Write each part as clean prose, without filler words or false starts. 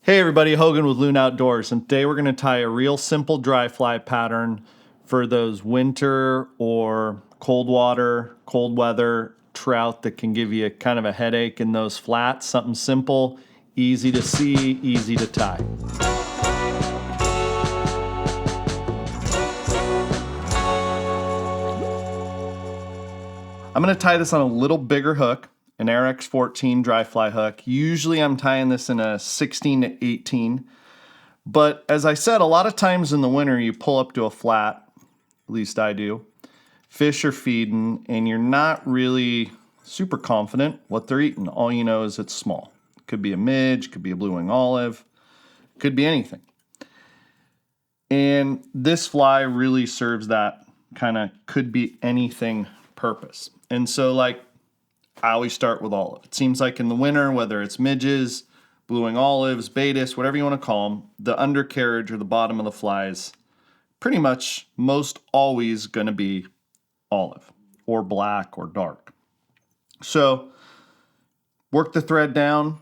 Hey everybody, Hogan with Loon Outdoors, and today we're going to tie a real simple dry fly pattern for those winter or cold water, cold weather trout that can give you kind of a headache in those flats. Something simple, easy to see, easy to tie. I'm going to tie this on a little bigger hook, an Ahrex 14 dry fly hook. Usually I'm tying this in a 16 to 18. But as I said, a lot of times in the winter you pull up to a flat, at least I do, fish are feeding, and you're not really super confident what they're eating. All you know is it's small. Could be a midge, could be a blue wing olive, could be anything. And this fly really serves that kind of could be anything purpose. And so like I always start with olive. It seems like in the winter, whether it's midges, blue wing olives, baetis, whatever you want to call them, the undercarriage or the bottom of the fly is pretty much most always going to be olive or black or dark. So work the thread down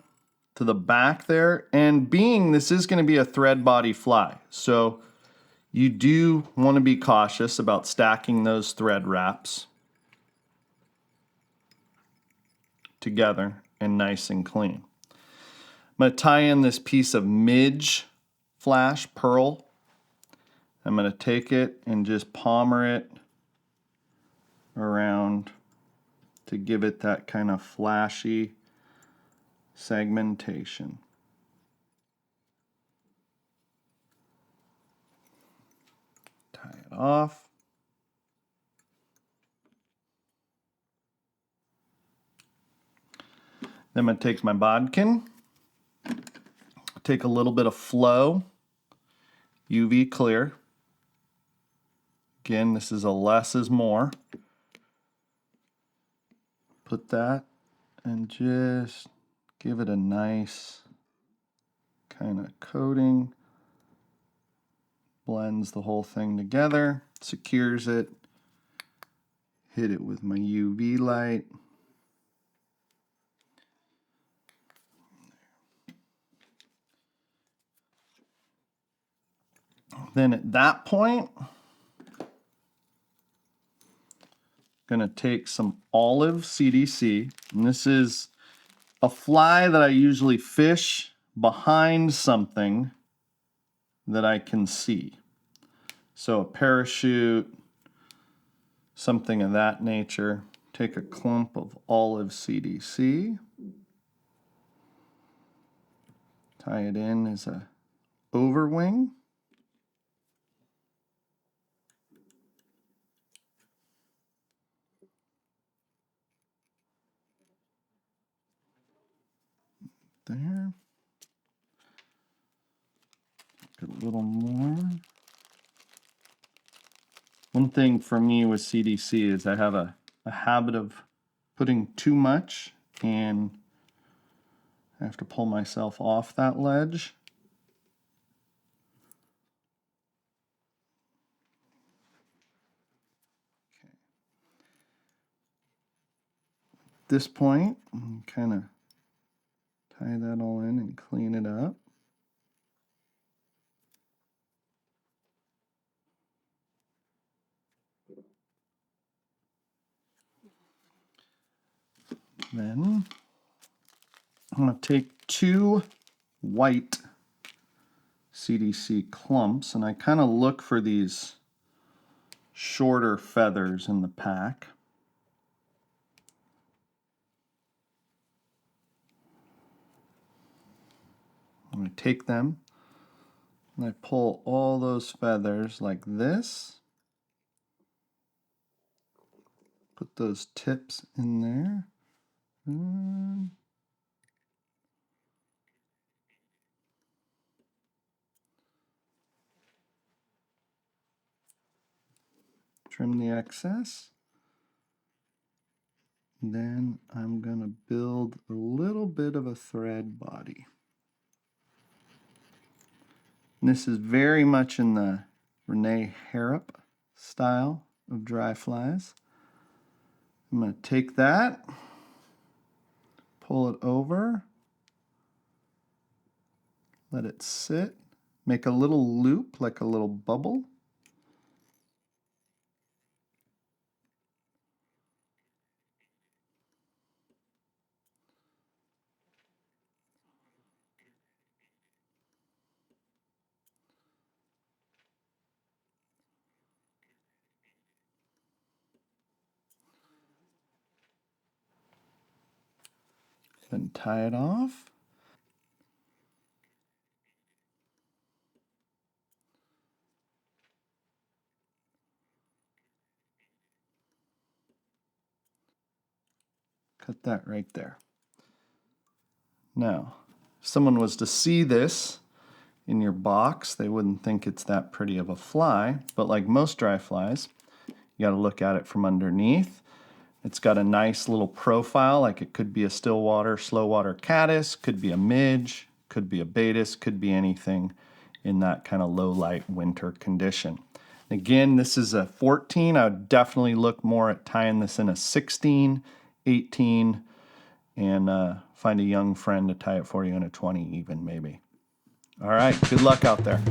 to the back there, and being this is going to be a thread body fly, so you do want to be cautious about stacking those thread wraps together and nice and clean. I'm going to tie in this piece of Midge flash pearl. I'm going to take it and just palmer it around to give it that kind of flashy segmentation. Tie it off. Then I'm going to take my bodkin, take a little bit of flow, UV clear. Again, this is a less is more. Put that and just give it a nice kind of coating. Blends the whole thing together, secures it. Hit it with my UV light. Then at that point, I'm going to take some olive CDC, and this is a fly that I usually fish behind something that I can see. So a parachute, something of that nature. Take a clump of olive CDC, tie it in as a overwing. There. Get a little more. One thing for me with CDC is I have a habit of putting too much, and I have to pull myself off that ledge. Okay. At this point, kind of tie that all in and clean it up. Then I'm going to take two white CDC clumps, and I kind of look for these shorter feathers in the pack. I'm going to take them and I pull all those feathers like this. Put those tips in there. Trim the excess. Then I'm going to build a little bit of a thread body. And this is very much in the Renee Harrop style of dry flies. I'm going to take that, pull it over, Let it sit. Make a little loop, like a little bubble. Then tie it off. Cut that right there. Now, if someone was to see this in your box, they wouldn't think it's that pretty of a fly, but like most dry flies, you got to look at it from underneath. It's got a nice little profile, like it could be a stillwater, slow water caddis, could be a midge, could be a baetis, could be anything in that kind of low light winter condition. Again, this is a 14. I would definitely look more at tying this in a 16, 18, and find a young friend to tie it for you in a 20 even maybe. All right, good luck out there.